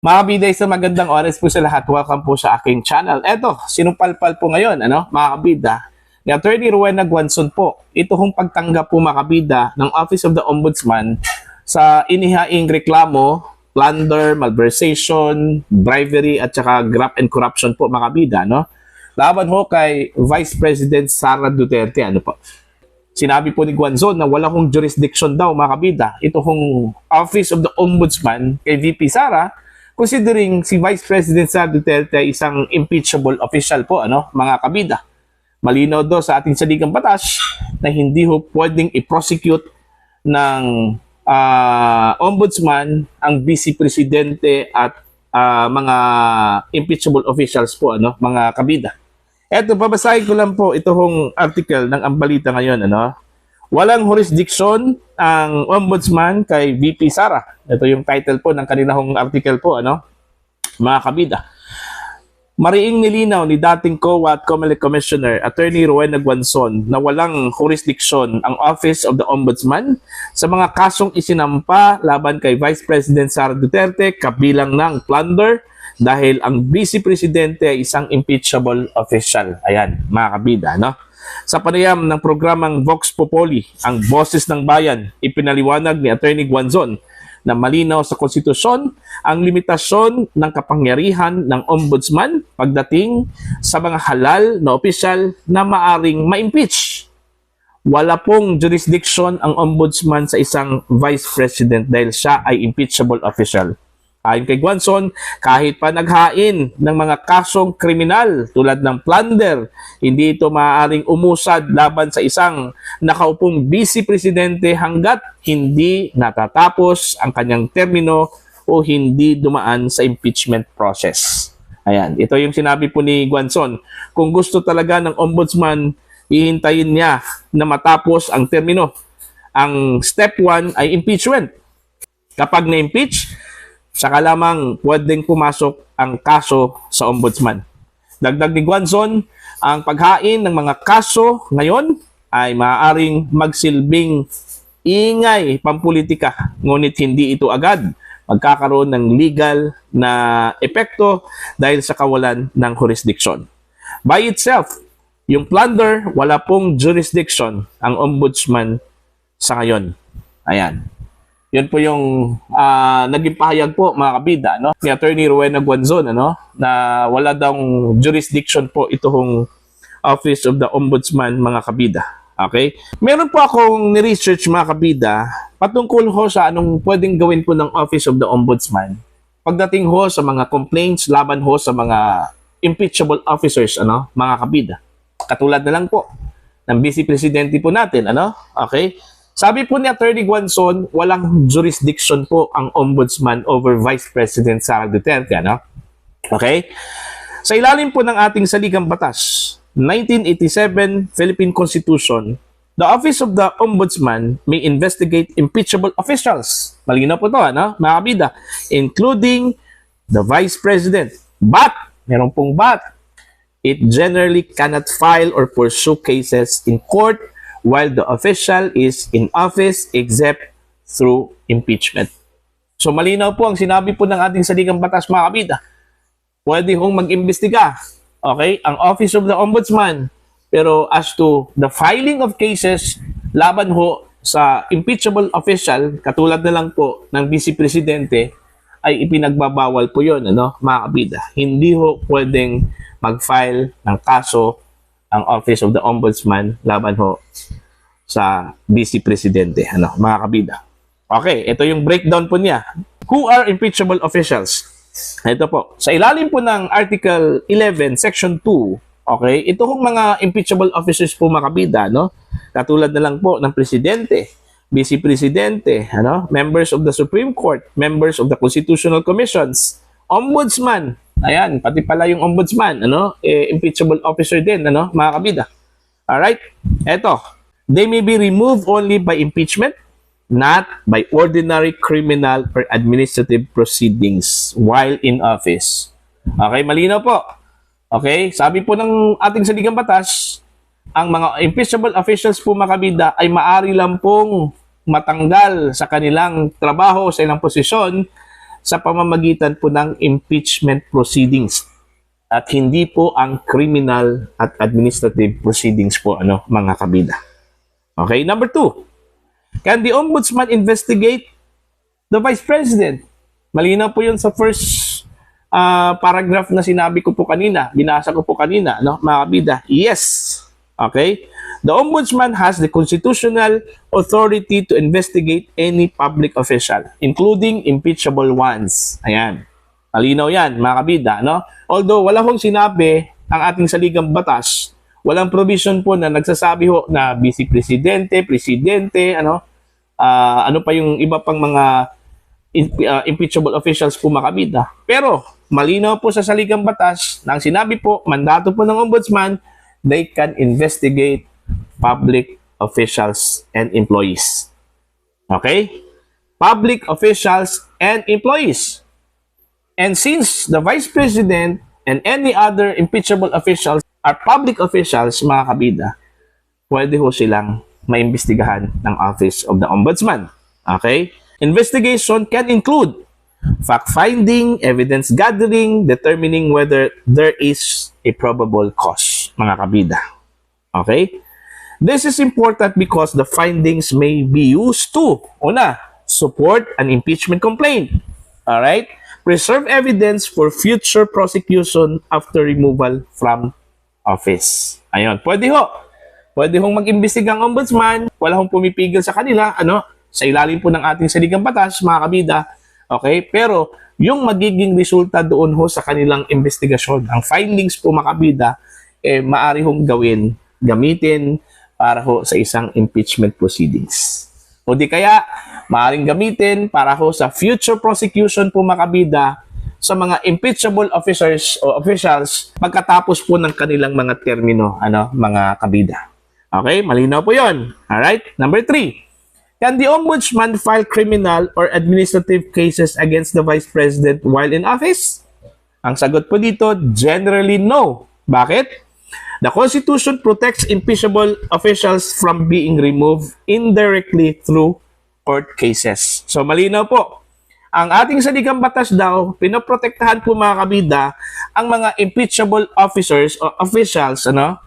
Mga biday, sa magandang oras po sa lahat. Welcome po sa aking channel. Eto, sinumpalpal po ngayon, mga kabida, ni Attorney Rowena Guanzon po. Ito hong pagtanggap po, mga kabida, ng Office of the Ombudsman sa inihaing reklamo, plunder, malversation, bribery, at saka graft and corruption po, mga kabida, laban ho kay Vice President Sara Duterte, po. Sinabi po ni Guanzon na wala hong jurisdiction daw, mga kabida. Ito hong Office of the Ombudsman kay VP Sara, considering si Vice President Sara Duterte ay isang impeachable official po, mga kabida. Malinaw daw sa ating saligang batas na hindi ho pwedeng i-prosecute ng ombudsman ang vice presidente at mga impeachable officials po, mga kabida. Eto, babasahin ko lang po ito hong article ng Ambalita ngayon, Walang jurisdiction ang ombudsman kay VP Sara. Ito yung title po ng kanilang article po, mga kabida. Mariing nilinaw ni dating COA at COMELEC Commissioner Attorney Rowena Guanzon na walang jurisdiction ang Office of the Ombudsman sa mga kasong isinampa laban kay Vice President Sara Duterte kabilang ng plunder dahil ang Vice Presidente ay isang impeachable official. Ayan, mga kabida, Sa panayam ng programang Vox Populi, ang Boses ng Bayan, ipinaliwanag ni Attorney Guanzon na malinaw sa konstitusyon ang limitasyon ng kapangyarihan ng ombudsman pagdating sa mga halal na opisyal na maaring ma-impeach. Wala pong jurisdiction ang ombudsman sa isang vice president dahil siya ay impeachable official. Ayon kay Guanzon, kahit pa naghain ng mga kasong kriminal tulad ng plunder, hindi ito maaaring umusad laban sa isang nakaupong vice presidente hanggat hindi natatapos ang kanyang termino o hindi dumaan sa impeachment process. Ayan, ito yung sinabi po ni Guanzon. Kung gusto talaga ng ombudsman, hihintayin niya na matapos ang termino. Ang step 1 ay impeachment. Kapag na-impeach, saka lamang pwedeng pumasok ang kaso sa ombudsman. Dagdag ni Guanzon, ang paghain ng mga kaso ngayon ay maaaring magsilbing ingay pampolitika, ngunit hindi ito agad magkakaroon ng legal na epekto dahil sa kawalan ng jurisdiction. By itself, yung plunder, wala pong jurisdiction ang ombudsman sa ngayon. Ayan. Yun po yung naging pahayag po, mga kabida, ni Attorney Rowena Guanzon, na wala daw jurisdiction po itong Office of the Ombudsman, mga kabida. Okay? Meron po akong ni-research, mga kabida, patungkol ho sa anong pwedeng gawin po ng Office of the Ombudsman pagdating ho sa mga complaints laban ho sa mga impeachable officers, mga kabida. Katulad na lang po ng Vice Presidente po natin, Okay? Sabi po ni Attorney Guanzon, walang jurisdiction po ang ombudsman over Vice President Sara Duterte, Okay? Sa ilalim po ng ating saligang batas, 1987 Philippine Constitution, the Office of the Ombudsman may investigate impeachable officials. Malinaw po ito, mga kabida, including the Vice President. But, meron pong but, it generally cannot file or pursue cases in court while the official is in office except through impeachment. So malinaw po ang sinabi po ng ating saligang batas, mga kabida. Pwede hong mag-imbestiga, okay, ang Office of the Ombudsman. Pero as to the filing of cases laban ho sa impeachable official, katulad na lang po ng Vice Presidente, ay ipinagbabawal po yun, mga kabida. Hindi ho pwedeng mag-file ng kaso ang Office of the Ombudsman laban ho sa Vice Presidente, mga kabida. Okay, ito yung breakdown po niya. Who are impeachable officials? Ito po. Sa ilalim po ng Article 11, Section 2, okay, ito hong mga impeachable officers po, mga kabida, katulad na lang po ng Presidente, Vice Presidente, members of the Supreme Court, members of the Constitutional Commissions, Ombudsman. Ayan, pati pala yung ombudsman, impeachable officer din, mga kabida. Alright? Eto, they may be removed only by impeachment, not by ordinary criminal or administrative proceedings while in office. Okay, malinaw po. Okay, sabi po ng ating saligang batas, ang mga impeachable officials po, mga kabida, ay maaari lang pong matanggal sa kanilang trabaho, sa ilang posisyon, sa pamamagitan po ng impeachment proceedings at hindi po ang criminal at administrative proceedings po, mga kabida. Okay, number 2. Can the Ombudsman investigate the Vice President? Malinaw po yun sa first paragraph na sinabi ko po kanina, binasa ko po kanina, mga kabida. Yes. Okay? The Ombudsman has the constitutional authority to investigate any public official, including impeachable ones. Ayan. Malinaw yan, mga kabida, Although wala hong sinabi ang ating saligang batas, walang provision po na nagsasabi ho na vice presidente, presidente, ano pa yung iba pang mga impeachable officials po, mga kabida. Pero malinaw po sa saligang batas na ang sinabi po, mandato po ng Ombudsman, they can investigate public officials and employees. Okay? Public officials and employees. And since the Vice President and any other impeachable officials are public officials, mga kabida, pwede ho silang maimbestigahan ng Office of the Ombudsman. Okay? Investigation can include fact-finding, evidence gathering, determining whether there is a probable cause, mga kabida. Okay? This is important because the findings may be used to, una, support an impeachment complaint. Alright? Preserve evidence for future prosecution after removal from office. Ayun, pwede ho. Pwede hong mag-imbestiga ang Ombudsman. Wala hong pumipigil sa kanila, sa ilalim po ng ating saligang batas, mga kabida. Okay? Pero, yung magiging resulta doon ho sa kanilang investigasyon, ang findings po, mga kabida, maaari hong gamitin para ho sa isang impeachment proceedings. O di kaya, maaaring gamitin para ho sa future prosecution po, mga kabida, sa mga impeachable officers o officials pagkatapos po ng kanilang mga termino, mga kabida. Okay? Malinaw po yun. Alright? Number 3. Can the Ombudsman file criminal or administrative cases against the Vice President while in office? Ang sagot po dito, generally no. Bakit? The Constitution protects impeachable officials from being removed indirectly through court cases. So, malinaw po. Ang ating saligang batas daw, pinoprotektahan po, mga kabida, ang mga impeachable officers o officials, na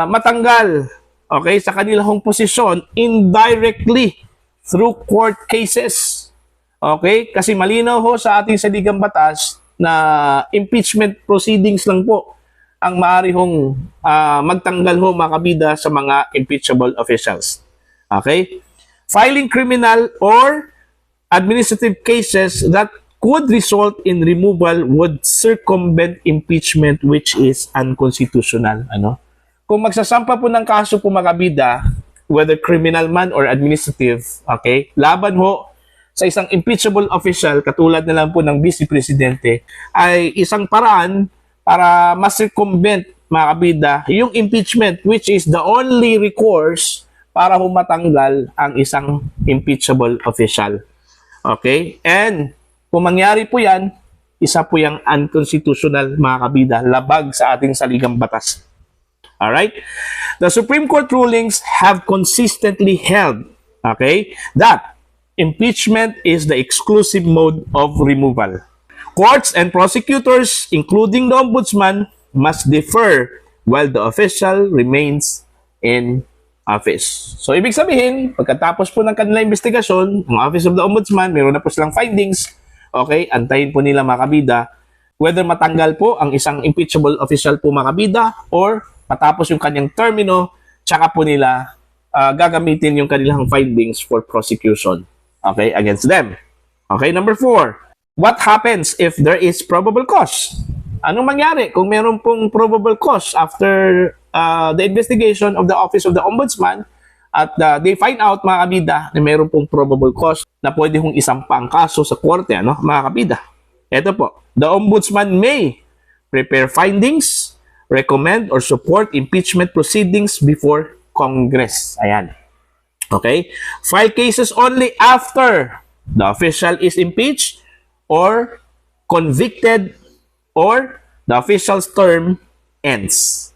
matanggal, okay, sa kanilang posisyon indirectly through court cases. Okay? Kasi malinaw ho sa ating saligang batas na impeachment proceedings lang po ang maaari hong magtanggal ho, mga kabida, sa mga impeachable officials. Okay? Filing criminal or administrative cases that could result in removal would circumvent impeachment, which is unconstitutional. Kung magsasampa po ng kaso po, mga kabida, whether criminal man or administrative, okay, laban ho sa isang impeachable official, katulad na lang po ng Vice Presidente, ay isang paraan para ma-circumvent, mga kabida, yung impeachment, which is the only recourse para humatanggal ang isang impeachable official. Okay? And kung mangyari po yan, isa po yung unconstitutional, mga kabida, labag sa ating saligang batas. Alright? The Supreme Court rulings have consistently held, okay, that impeachment is the exclusive mode of removal. Courts and prosecutors, including the Ombudsman, must defer while the official remains in office. So, ibig sabihin, pagkatapos po ng kanilang investigasyon, ang Office of the Ombudsman, meron na po silang findings, okay, antayin po nila, mga kabida, whether matanggal po ang isang impeachable official po, mga kabida, or matapos yung kanyang termino, tsaka po nila gagamitin yung kanilang findings for prosecution, okay, against them. Okay, number 4. What happens if there is probable cause? Anong mangyari kung meron pong probable cause after the investigation of the Office of the Ombudsman at they find out, mga kabida, na meron pong probable cause na pwede hong isampa ang kaso sa korte, mga kabida? Ito po, the Ombudsman may prepare findings, recommend or support impeachment proceedings before Congress. Ayan. Okay? File cases only after the official is impeached or convicted or the official's term ends.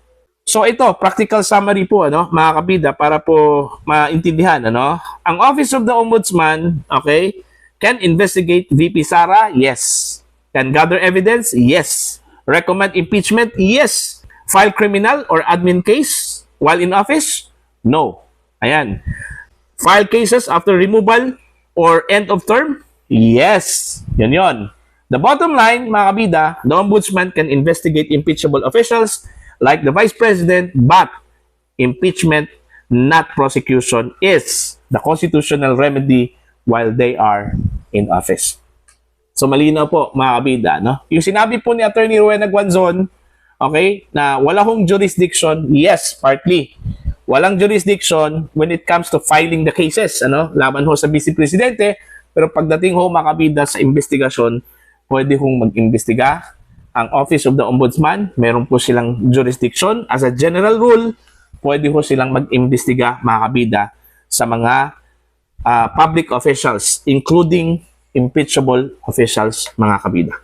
So ito, practical summary po, mga kabida, para po maintindihan, ang Office of the Ombudsman, okay, Can investigate VP Sara? Yes. Can gather evidence? Yes. Recommend impeachment? Yes. File criminal or admin case while in office? No. Ayan. File cases after removal or end of term? Yes. Yan yon. The bottom line, mga kabida, the Ombudsman can investigate impeachable officials like the Vice President, but impeachment, not prosecution, is the constitutional remedy while they are in office. So malinaw po, mga kabida, no? Yung sinabi po ni Attorney Rowena Guanzon, okay, na wala hong jurisdiction, yes, partly. Walang jurisdiction when it comes to filing the cases, ano? Laban ho sa Vice Presidente, pero pagdating ho, mga kabida, sa investigasyon, pwede hong mag-imbestiga. Ang Office of the Ombudsman, meron po silang jurisdiction. As a general rule, pwede ho silang mag-imbestiga, mga kabida, sa mga public officials, including impeachable officials, mga kabida.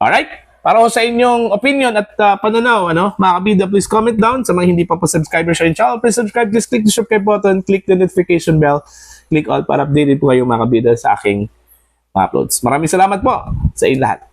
Alright? Para ho sa inyong opinion at pananaw, ano, mga kabida, please comment down. Sa mga hindi pa po subscriber sa channel, please subscribe. Just click the subscribe button, click the notification bell, click all para updated po kayo, mga kabida, sa aking uploads. Maraming salamat po sa inyo lahat.